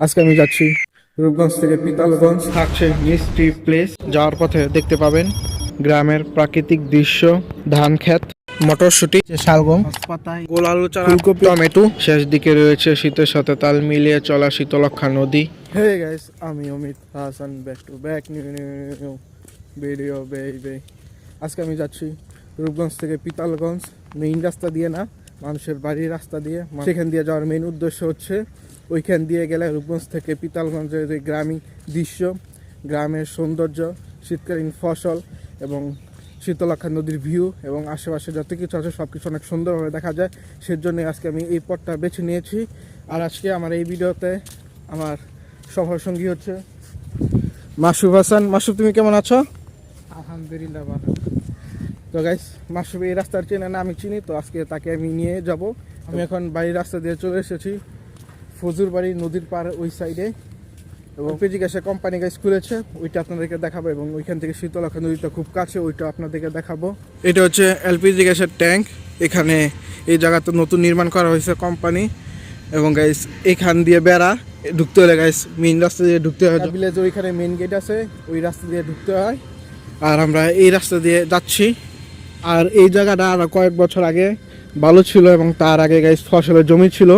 আজকে আমি যাচ্ছি রূপগঞ্জ থেকে পিতালগঞ্জ। থাকছে মিষ্টি প্লেস, যাওয়ার পথে দেখতে পাবেন গ্রামের প্রাকৃতিক দৃশ্য, ধান ক্ষেত, মটরশুটি, শালগম, পাতায় গোল আলু চারা, ফুলকপি, টমেটো। শেষ দিকে রয়েছে শীতের সাথে তাল মিলিয়ে চলা শীতলক্ষা নদী। হে গাইস, আমি Amit Hasan, back to back new video baby. আজকে আমি যাচ্ছি রূপগঞ্জ থেকে পিতালগঞ্জ, মেইন রাস্তা দিয়ে না, মানুষের বাড়ির রাস্তা দিয়ে। সেখান দিয়ে যাওয়ার মেইন উদ্দেশ্য হচ্ছে ওইখান দিয়ে গেলে রূপগঞ্জ থেকে পিতালগঞ্জের যে গ্রামীণ দৃশ্য, গ্রামের সৌন্দর্য, শীতকালীন ফসল এবং শীতলক্ষা নদীর ভিউ এবং আশেপাশে যত কিছু আছে সব কিছু অনেক সুন্দরভাবে দেখা যায়। সেজন্যই আজকে আমি এই পথটা বেছে নিয়েছি। আর আজকে আমার এই ভিডিওতে আমার সফর সঙ্গী হচ্ছে মাসুফ হাসান। মাসুফ, তুমি কেমন আছো? আলহামদুলিল্লাহ ভালো। তো গাইস, মাসুফ এই রাস্তার চেনে না, আমি চিনি, তো আজকে তাকে আমি নিয়ে যাব। আমি এখন বাড়ির রাস্তা দিয়ে চলে এসেছি ফজুর বাড়ি নদীর পার ওই সাইডে, এবং এলপিজি গ্যাসের কোম্পানি গাইস খুলেছে, ওইটা আপনাদেরকে দেখাবো। এবং ওইখান থেকে শীতলক্ষা নদীটা খুব কাছে, ওইটা আপনাদেরকে দেখাবো। এটা হচ্ছে এলপিজি গ্যাসের ট্যাঙ্ক। এখানে এই জায়গাতে নতুন নির্মাণ করা হয়েছে কোম্পানি। এবং গাইস এখান দিয়ে বেড়া ঢুকতে হলে গাইস মেইন রাস্তা দিয়ে ঢুকতে হয়। ভিলেজে ওইখানে মেইন গেট আছে, ওই রাস্তা দিয়ে ঢুকতে হয়। আর আমরা এই রাস্তা দিয়ে যাচ্ছি। আর এই জায়গাটা আর কয়েক বছর আগে ভালো ছিল, এবং তার আগে গাইস ফসলের জমি ছিল।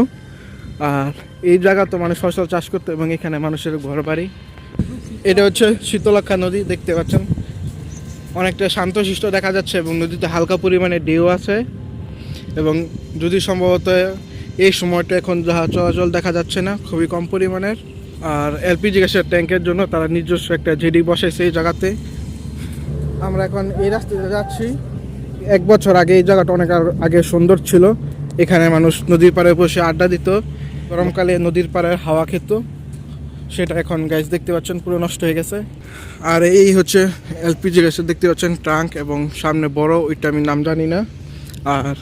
আর এই জায়গা তো মানুষ ফসল চাষ করতো, এবং এখানে মানুষের ঘর বাড়ি। এটা হচ্ছে শীতলক্ষা নদী, দেখতে পাচ্ছেন অনেকটা শান্তশিষ্ট দেখা যাচ্ছে, এবং নদীতে হালকা পরিমাণে ঢেউ আছে। এবং যদি সম্ভবত এই সময়টা এখন জাহাজ চলাচল দেখা যাচ্ছে না, খুবই কম পরিমাণের। আর এলপিজি গ্যাসের ট্যাঙ্কের জন্য তারা নিজস্ব একটা জেডি বসাইছে এই জায়গাতে। আমরা এখন এই রাস্তাতে যাচ্ছি। এক বছর আগে এই জায়গাটা অনেক আগে সুন্দর ছিল। এখানে মানুষ নদীর পাড়ে বসে আড্ডা দিত, গরমকালে নদীর পাড়ের হাওয়া খেত। সেটা এখন গাইস দেখতে পাচ্ছেন পুরো নষ্ট হয়ে গেছে। আর এই হচ্ছে এলপিজি গ্যাসের দেখতে পাচ্ছেন ট্রাঙ্ক, এবং সামনে বড়, ওইটা আমি নাম জানি না। আর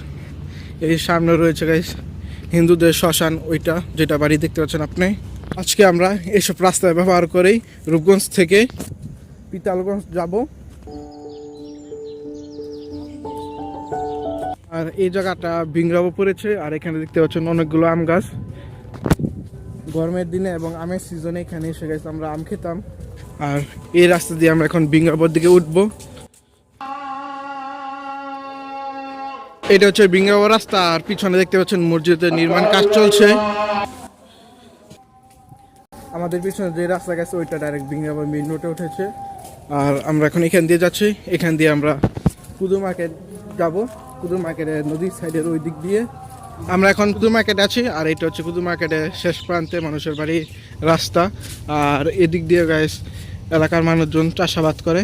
এই সামনে রয়েছে গাইস হিন্দুদের শ্মশান, ওইটা যেটা বাড়ি দেখতে পাচ্ছেন আপনি। আজকে আমরা এইসব রাস্তায় ব্যবহার করেই রূপগঞ্জ থেকে পিতালগঞ্জ যাব। আর এই জায়গাটা বিংরাবো পড়েছে। আর এখানে দেখতে পাচ্ছেন অনেকগুলো আম গাছ। গরমের দিনে এবং আমের সিজনে এখানে এসে গেছে আমরা আম খেতাম। আর এই রাস্তা দিয়ে আমরা এখন বিংরাবোর দিকে উঠবো। এটা হচ্ছে বিংরাবো রাস্তা। আর পিছনে দেখতে পাচ্ছেন মসজিদের নির্মাণ কাজ চলছে। আমাদের পিছনে যে রাস্তা গেছে ওইটা ডাইরেক্ট বিংরাবো মেইন রোডে উঠেছে। আর আমরা এখন এখান দিয়ে যাচ্ছি। এখান দিয়ে আমরা কুদু মার্কেট যাব। কুদু মার্কেটের নদীর সাইডের ওই দিক দিয়ে আমরা এখন কুদু মার্কেটে আছি। আর এটা হচ্ছে কুদু মার্কেটের শেষ প্রান্তে মানুষের বাড়ির রাস্তা। আর এদিক দিয়ে গাইস এলাকার মানুষজন চাষাবাদ করে।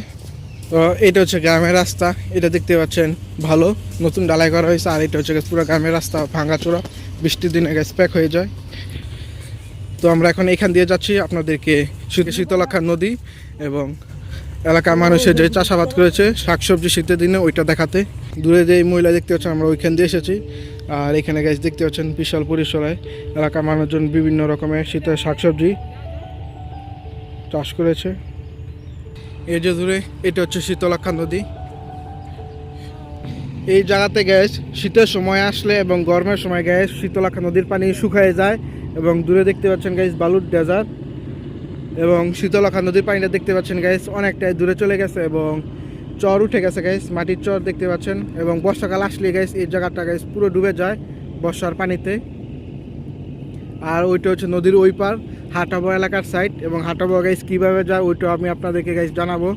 তো এটা হচ্ছে গ্রামের রাস্তা, এটা দেখতে পাচ্ছেন ভালো নতুন ঢালাই করা হয়েছে। আর এটা হচ্ছে পুরো গ্রামের রাস্তা ভাঙাচোরা, বৃষ্টির দিনে গ্যাস প্যাক হয়ে যায়। তো আমরা এখন এখান দিয়ে যাচ্ছি আপনাদেরকে শীতলক্ষা নদী এবং এলাকার মানুষের যে চাষাবাদ করেছে শাকসবজি শীতের দিনে ওইটা দেখাতে। দূরে যে মহিলা দেখতে পাচ্ছেন আমরা ওইখান দিয়ে এসেছি। আর এখানে গাছ দেখতে পাচ্ছেন বিশাল পরিসরে এলাকার মানুষজন বিভিন্ন রকমের শীতের শাকসবজি চাষ করেছে। এই যে দূরে এটা হচ্ছে শীতলক্ষা নদী। এই জায়গাতে গ্যাস শীতের সময় আসলে এবং গরমের সময় গ্যাস শীতলক্ষা নদীর পানি শুকিয়ে যায়। এবং দূরে দেখতে পাচ্ছেন গ্যাস বালুর ডেজার্ট, এবং শীতলক্ষা নদীর পানিটা দেখতে পাচ্ছেন গ্যাস অনেকটাই দূরে চলে গেছে, এবং চর উঠে গেছে গ্যাস, মাটির চর দেখতে পাচ্ছেন। এবং বর্ষাকাল আসলে গ্যাস এই জায়গাটা গ্যাস পুরো ডুবে যায় বর্ষার পানিতে। আর ওইটা হচ্ছে নদীর ওই পার হাটাবো এলাকার সাইড, এবং হাটাবো গ্যাস কীভাবে যায় ওইটা আমি আপনাদেরকে গ্যাস জানাবো।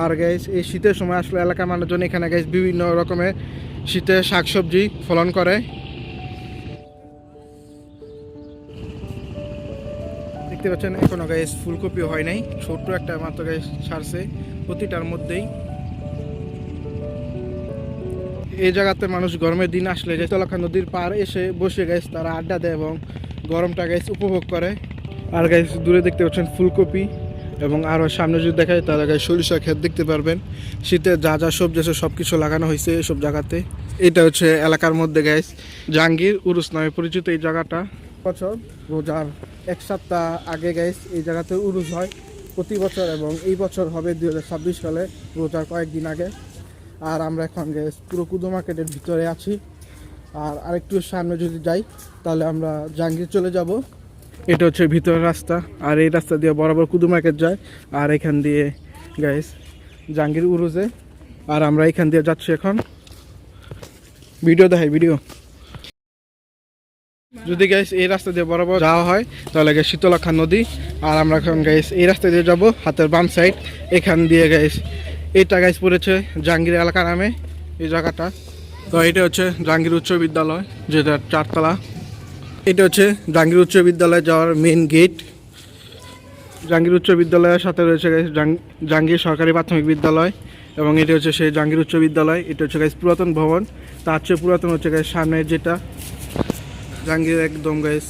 আর গ্যাস এই শীতের সময় আসলে এলাকার মানুষজন এখানে গ্যাস বিভিন্ন রকমের শীতের শাকসবজি ফলন করে। দেখতে পাচ্ছেন এখনো গ্যাস ফুলকপি হয় নাই, ছোট্ট একটা মাত্র গ্যাস ছাড়ছে প্রতিটার মধ্যেই। এই জায়গাতে মানুষ গরমের দিন আসলে শীতলক্ষা নদীর পার এসে বসে গ্যাস তারা আড্ডা দেয় এবং গরমটা গ্যাস উপভোগ করে। আর গ্যাস দূরে দেখতে পাচ্ছেন ফুলকপি, এবং আরও সামনে যদি দেখায় তাহলে গ্যাস সরিষা ক্ষেত দেখতে পারবেন। শীতে যা যা সবজি আছে সব কিছু লাগানো হয়েছে এসব জায়গাতে। এটা হচ্ছে এলাকার মধ্যে গ্যাস জাহাঙ্গীর উরুস নামে পরিচিত এই জায়গাটা। বছর রোজার এক সপ্তাহ আগে গ্যাস এই জায়গাতে উরুস হয় প্রতি বছর, এবং এই বছর হবে 2026 সালে রোজার কয়েকদিন আগে। আর আমরা এখন গ্যাস পুরো কুদু মার্কেটের ভিতরে আছি। আর আরেকটু সামনে যদি যাই তাহলে আমরা জাহাঙ্গীর চলে যাব। এটা হচ্ছে ভিতরের রাস্তা, আর এই রাস্তা দিয়ে বরাবর কুদু মার্কেট যায়, আর এখান দিয়ে গাইস জাহাঙ্গীর উরুজে। আর আমরা এখান দিয়ে যাচ্ছি এখন। ভিডিও দেখাই, ভিডিও। যদি গাইস এই রাস্তা দিয়ে বরাবর যাওয়া হয় তাহলে গাইস শীতলক্ষা নদী। আর আমরা এখন গাইস এই রাস্তা দিয়ে যাব, হাতের বাম সাইড এখান দিয়ে গাইস। এটা গাইস পড়েছে জাহাঙ্গীর এলাকা নামে এই জায়গাটা। তো এটা হচ্ছে জাহাঙ্গীর উচ্চ বিদ্যালয়, যেটা 4 তলা। এটা হচ্ছে জাহাঙ্গীর উচ্চ বিদ্যালয়ে যাওয়ার মেন গেট। জাহাঙ্গীর উচ্চ বিদ্যালয়ের সাথে রয়েছে গাইস জাহাঙ্গীর সরকারি প্রাথমিক বিদ্যালয়, এবং এটা হচ্ছে সেই জাহাঙ্গীর উচ্চ বিদ্যালয়। এটা হচ্ছে গাইস পুরাতন ভবন, তার চেয়ে পুরাতন হচ্ছে গাইস সামনে যেটা জাহাঙ্গীর একদম গাইস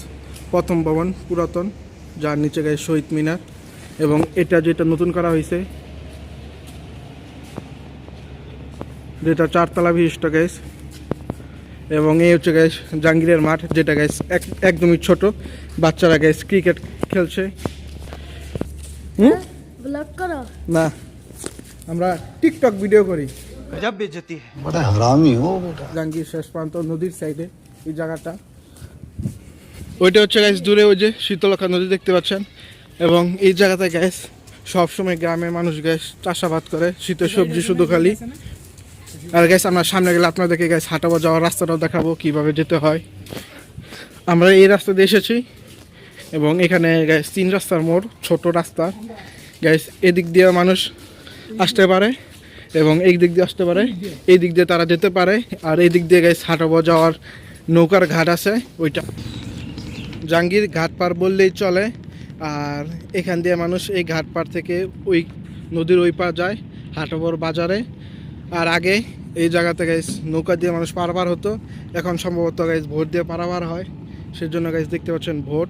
প্রথম ভবন পুরাতন, যার নিচে গাইস শহীদ মিনার। এবং এটা যেটা নতুন করা হয়েছে, যেটা 4 তলা বিশিষ্ট গাইস। এবং এই হচ্ছে গাইস জাহাঙ্গীরের মাঠ, যেটা গাইস একদমই ছোট, বাচ্চারা গাইস ক্রিকেট খেলছে। ব্লগ করো না, আমরা টিকটক ভিডিও করি। गजब बेइज्जती है। बड़ा हरामी हो बेटा। জাহাঙ্গীর শেষ প্রান্ত নদীর সাইডে এই জায়গাটা। ওইটা হচ্ছে গাইস দূরে ওই যে শীতলক্ষা নদী দেখতে পাচ্ছেন। এবং এই জায়গাতে গ্যাস সবসময় গ্রামের মানুষ গ্যাস চাষাবাদ করে, শীতের সবজি শুধু খালি। আর গ্যাস আমরা সামনে গেলে আপনাদেরকে গ্যাস হাঁটাবো, যাওয়ার রাস্তাটাও দেখাবো কিভাবে যেতে হয়। আমরা এই রাস্তা দিয়ে এসেছি, এবং এখানে গ্যাস 3 রাস্তার মোড়, ছোট রাস্তা। গ্যাস এদিক দিয়ে মানুষ আসতে পারে এবং এই দিক দিয়ে আসতে পারে, এই দিক দিয়ে তারা যেতে পারে। আর এই দিক দিয়ে গ্যাস হাঁটাবো, যাওয়ার নৌকার ঘাট আছে ওইটা। জাহাঙ্গীর ঘাট পার বললেই চলে। আর এখান দিয়ে মানুষ এই ঘাট পার থেকে ওই নদীর ওই পার যায় হাটাবর বাজারে। আর আগে এই জায়গাতে গাইস নৌকা দিয়ে মানুষ পারাপার হতো, এখন সম্ভবত গাইস ভোট দিয়ে পারাপার হয়, সেজন্য গাইস দেখতে পাচ্ছেন ভোট।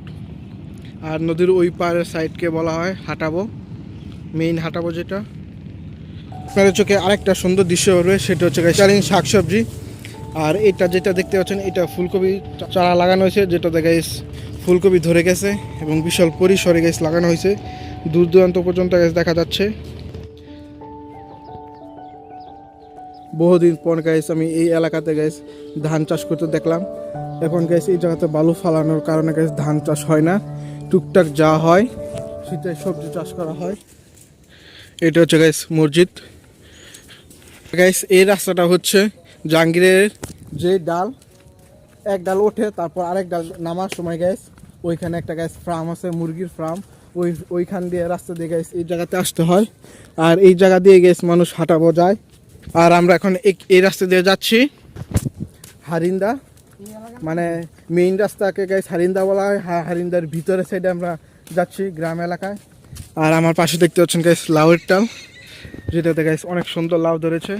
আর নদীর ওই পারের সাইডকে বলা হয় হাটাবো, মেইন হাটাবো যেটা। আপনাদের চোখে আরেকটা সুন্দর দৃশ্য হবে, সেটা হচ্ছে গাইস চারিন শাকসবজি। আর এটা যেটা দেখতে পাচ্ছেন, এটা ফুলকপি চারা লাগানো হয়েছে, যেটাতে গাইস ফুলকপি ধরে গেছে এবং বিশাল পরিসরে গাইস লাগানো হয়েছে, দূর দূরান্ত পর্যন্ত গাইস দেখা যাচ্ছে। বহুদিন পর গাইস আমি এই এলাকাতে গাইস ধান চাষ করতে দেখলাম। এখন গাইস এই জায়গাতে বালু ফালানোর কারণে গাইস ধান চাষ হয় না, টুকটাক যা হয় শীতে সবজি চাষ করা হয়। এটা হচ্ছে গাইস মসজিদ। গাইস এই রাস্তাটা হচ্ছে জাহাঙ্গীরের যে ডাল, এক ডাল ওঠে তারপর আরেক ডাল নামার সময় গাইস ওইখানে একটা গাইস ফার্ম আছে, মুরগির ফার্ম। ওইখান দিয়ে রাস্তা দিয়ে গাইস এই জায়গাতে আসতে হয়। আর এই জায়গা দিয়ে গাইস মানুষ হাঁটাবো যায়। আর আমরা এখন এই রাস্তা দিয়ে যাচ্ছি হারিন্দা, মানে মেইন রাস্তাকে গাইস হারিন্দা বলা হয়। হারিন্দার ভিতরে সাইডে আমরা যাচ্ছি গ্রাম এলাকায়। আর আমার পাশে দেখতে পাচ্ছেন গাইস লাউয়ের টাল, যেটাতে গাইস অনেক সুন্দর লাউ ধরেছে।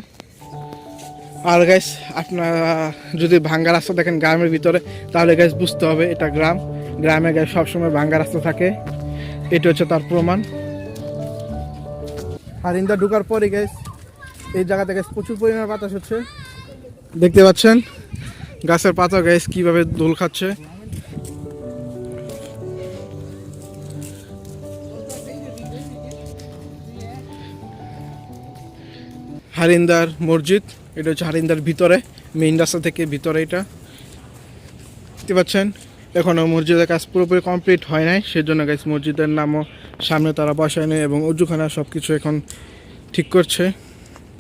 আর গাইস আপনারা যদি ভাঙ্গা রাস্তা দেখেন গ্রামের ভিতরে, তাহলে গাইস বুঝতে হবে এটা গ্রাম। গ্রামে গাইস সবসময় ভাঙ্গা রাস্তা থাকে, এটা হচ্ছে তার প্রমাণ। হারিন্দা ঢুকার পরে গাইস এই জায়গাতে গাইস প্রচুর পরিমাণে বাতাস হচ্ছে, দেখতে পাচ্ছেন গাছের পাতা গাইস কিভাবে দোল খাচ্ছে। হারিন্দার মসজিদ, এটা হচ্ছে হারিন্দার ভিতরে, মেইন রাস্তা থেকে ভিতরে। এটা দেখতে পাচ্ছেন এখনও মসজিদের কাজ পুরোপুরি কমপ্লিট হয় নাই, সেজন্য গাইস মসজিদের নামও সামনে তারা বসায় নেই এবং অজুখানা সব কিছু এখন ঠিক করছে।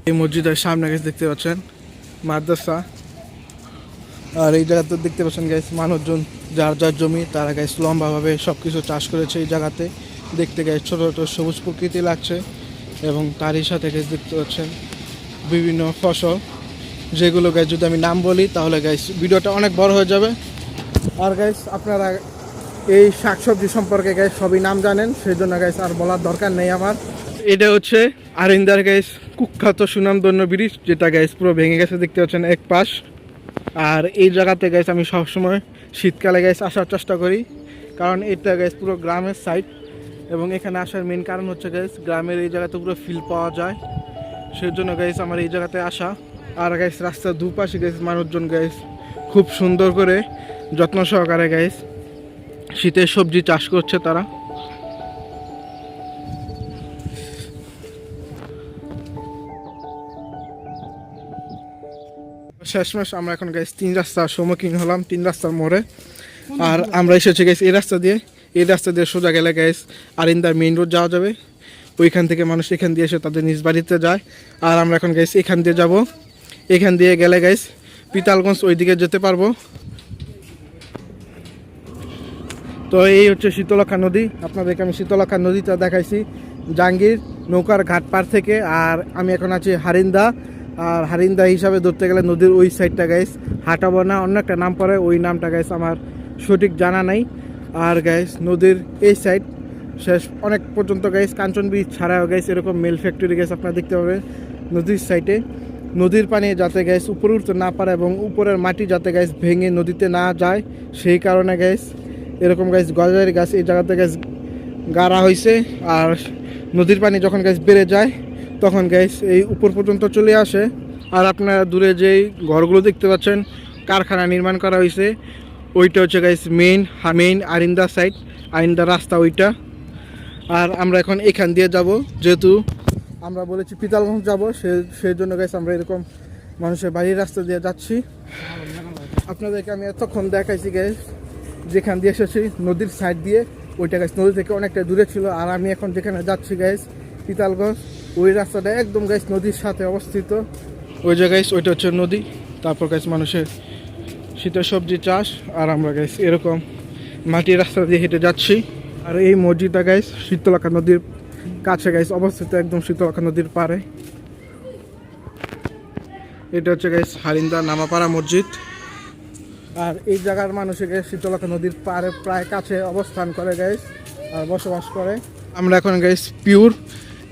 এই মসজিদের সামনে গাইস দেখতে পাচ্ছেন মাদ্রাসা। আর এই জায়গাতে দেখতে পাচ্ছেন গাইস মানুষজন যার যার জমি, তারা গাইস লম্বাভাবে সব কিছু চাষ করেছে এই জায়গাতে। দেখতে গাইস ছোটো ছোটো সবুজ প্রকৃতি লাগছে, এবং তারই সাথে গাইস দেখতে পাচ্ছেন বিভিন্ন ফসল, যেগুলো গাইস যদি আমি নাম বলি তাহলে গাইস ভিডিওটা অনেক বড় হয়ে যাবে। আর গাইস আপনারা এই শাকসবজি সম্পর্কে গাইস সবই নাম জানেন, সেই জন্য গাইস আর বলার দরকার নেই আমার। এটা হচ্ছে আরিন্দার গাইস কুখ্যাত সুনামধন্য ব্রিজ, যেটা গাইস পুরো ভেঙে গেছে দেখতে পাচ্ছেন এক পাশ। আর এই জায়গাতে গাইস আমি সবসময় শীতকালে গাইস আসার চেষ্টা করি, কারণ এটা গাইস পুরো গ্রামের সাইড। এবং এখানে আসার মেন কারণ হচ্ছে গাইস গ্রামের এই জায়গাতে পুরো ফিল পাওয়া যায়, সেই জন্য গাইস আমার এই জায়গাতে আসা। আর গাইস রাস্তার দুপাশে গাইস মানুষজন গাইস খুব সুন্দর করে যত্ন সহকারে গাইস শীতের সবজি চাষ করছে তারা। শেষমেশ আমরা এখন গাইস 3 রাস্তার সম্মুখীন হলাম, 3 রাস্তার মোড়ে। আর আমরা এসেছি গাইস এই রাস্তা দিয়ে। এই রাস্তা দিয়ে সোজা গেলে গাইস আরিন্দা মেইন রোড যাওয়া যাবে। ওইখান থেকে মানুষ এখান দিয়ে এসে তাদের নিজ বাড়িতে যায়। আর আমরা এখন গাইস এখান দিয়ে যাব। এখান দিয়ে গেলে গাইস পিতালগঞ্জ ওইদিকে যেতে পারবো। তো এই হচ্ছে শীতলক্ষা নদী। আপনাদেরকে আমি শীতলক্ষা নদীটা দেখাইছি জাহাঙ্গীর নৌকার ঘাট পার থেকে। আর আমি এখন আছি হারিন্দা। আর হারিন্দা হিসাবে ধরতে গেলে নদীর ওই সাইডটা গাইস হাঁটাবো না, অন্য একটা নাম পড়ে, ওই নামটা গাইস আমার সঠিক জানা নাই। আর গাইস নদীর এই সাইড শেষ অনেক পর্যন্ত গাইস কাঞ্চন ব্রিজ ছাড়াও গাইস এরকম মেল ফ্যাক্টরি গাইস আপনারা দেখতে পাবেন নদীর সাইডে। নদীর পানি যাতে গাইস উপরে উঠতে না পারে এবং উপরের মাটি যাতে গাইস ভেঙে নদীতে না যায়, সেই কারণে গাইস এরকম গাছ গজারি গাছ এই জায়গাতে গাছ গাড়া হয়েছে। আর নদীর পানি যখন গাছ বেড়ে যায় তখন গাছ এই উপর পর্যন্ত চলে আসে। আর আপনারা দূরে যেই ঘরগুলো দেখতে পাচ্ছেন কারখানা নির্মাণ করা হয়েছে, ওইটা হচ্ছে গাছ মেইন আরিন্দা সাইড, আরিন্দা রাস্তা ওইটা। আর আমরা এখন এখান দিয়ে যাব, যেহেতু আমরা বলেছি পিতালগঞ্জ যাব, সেই জন্য গাছ আমরা এরকম মানুষের বাড়ির রাস্তা দিয়ে যাচ্ছি। আপনাদেরকে আমি এতক্ষণ দেখাইছি গাছ যেখান দিয়ে এসেছি নদীর সাইড দিয়ে, ওইটা গাছ নদী থেকে অনেকটা দূরে ছিল। আর আমি এখন যেখানে যাচ্ছি গাছ পিতালগঞ্জ, ওই রাস্তাটা একদম গাছ নদীর সাথে অবস্থিত। ওই জায়গায় ওইটা হচ্ছে নদী। তারপর গাছ মানুষের শীতের সবজি চাষ। আর আমরা গাছ এরকম মাটির রাস্তা দিয়ে হেঁটে যাচ্ছি। আর এই মসজিদটা গাছ শীতলক্ষা নদীর কাছে গাছ অবস্থিত, একদম শীতলক্ষা নদীর পাড়ে। এটা হচ্ছে গাছ হারিন্দা নামাপাড়া মসজিদ। আর এই জায়গার মানুষের শীতলক্ষা নদীর পাড়ে প্রায় কাছে অবস্থান করে গাইস আর বসবাস করে। আমরা এখন গাইস পিওর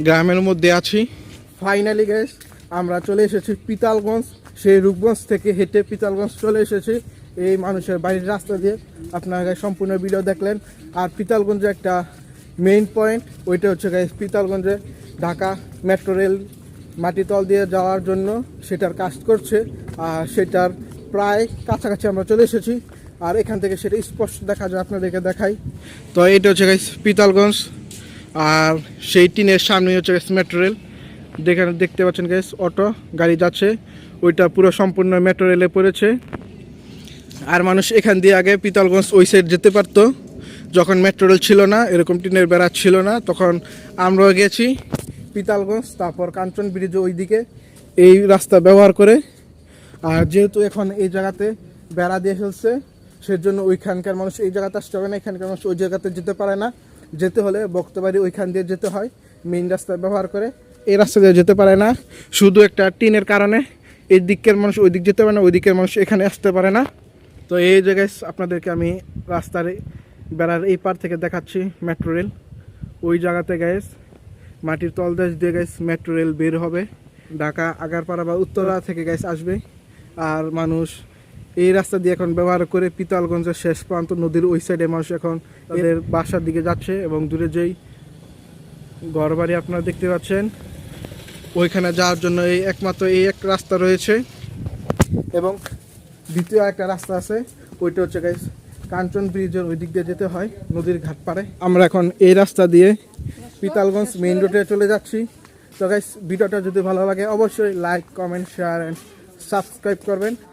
গ্রামের মধ্যে আছি। ফাইনালি গাইস আমরা চলে এসেছি পিতালগঞ্জ। সেই রূপগঞ্জ থেকে হেঁটে পিতালগঞ্জ চলে এসেছি এই মানুষের বাড়ির রাস্তা দিয়ে। আপনারা গাইস সম্পূর্ণ ভিডিও দেখলেন। আর পিতালগঞ্জে একটা মেইন পয়েন্ট, ওইটা হচ্ছে গাইস পিতালগঞ্জে ঢাকা মেট্রো রেল মাটিতল দিয়ে যাওয়ার জন্য সেটার কাজ করছে। আর সেটার প্রায় কাছাকাছি আমরা চলে এসেছি। আর এখান থেকে সেটা স্পষ্ট দেখা যায়, আপনাদেরকে দেখাই। তো এটা হচ্ছে গাইস পিতালগঞ্জ। আর সেই টিনের সামনে হচ্ছে গাইস মেট্রো রেল। দেখতে পাচ্ছেন গাইস অটো গাড়ি যাচ্ছে, ওইটা পুরো সম্পূর্ণ মেট্রো রেলে পড়েছে। আর মানুষ এখান দিয়ে আগে পিতালগঞ্জ ওই সাইড যেতে পারতো, যখন মেট্রো রেল ছিল না, এরকম টিনের বেড়া ছিল না, তখন আমরাও গেছি পিতালগঞ্জ। তারপর কাঞ্চন ব্রিজ ওইদিকে এই রাস্তা ব্যবহার করে। আর যেহেতু এখন এই জায়গাতে বেড়া দিয়ে ফেলছে, সেজন্য ওইখানকার মানুষ এই জায়গাতে আসতে হবে না, এখানকার মানুষ ওই জায়গাতে যেতে পারে না। যেতে হলে বক্তবাড়ি ওইখান দিয়ে যেতে হয়, মেইন রাস্তা ব্যবহার করে। এই রাস্তা দিয়ে যেতে পারে না শুধু একটা টিনের কারণে। এই দিকের মানুষ ওই দিক যেতে পারে না, ওই দিকের মানুষ এখানে আসতে পারে না। তো এই জায়গায় আপনাদেরকে আমি রাস্তার বেড়ার এই পার থেকে দেখাচ্ছি মেট্রো রেল। ওই জায়গাতে গ্যাস মাটির তলদেশ দিয়ে গ্যাস মেট্রো রেল বের হবে, ঢাকা আগারপাড়া বা উত্তরা থেকে গ্যাস আসবে। আর মানুষ এই রাস্তা দিয়ে এখন ব্যবহার করে পিতালগঞ্জের শেষ প্রান্ত নদীর ওই সাইডে মানুষ এখন তাদের বাসার দিকে যাচ্ছে। এবং দূরে যেই ঘরবাড়ি আপনারা দেখতে পাচ্ছেন, ওইখানে যাওয়ার জন্য এই একমাত্র এই এক রাস্তা রয়েছে। এবং দ্বিতীয় একটা রাস্তা আছে, ওইটা হচ্ছে গাইস কাঞ্চন ব্রিজের ওই দিক দিয়ে যেতে হয় নদীর ঘাট পাড়ে। আমরা এখন এই রাস্তা দিয়ে পিতালগঞ্জ মেইন রোডে চলে যাচ্ছি। তো গাইস ভিডিওটা যদি ভালো লাগে অবশ্যই like, comment, share and subscribe করবেন।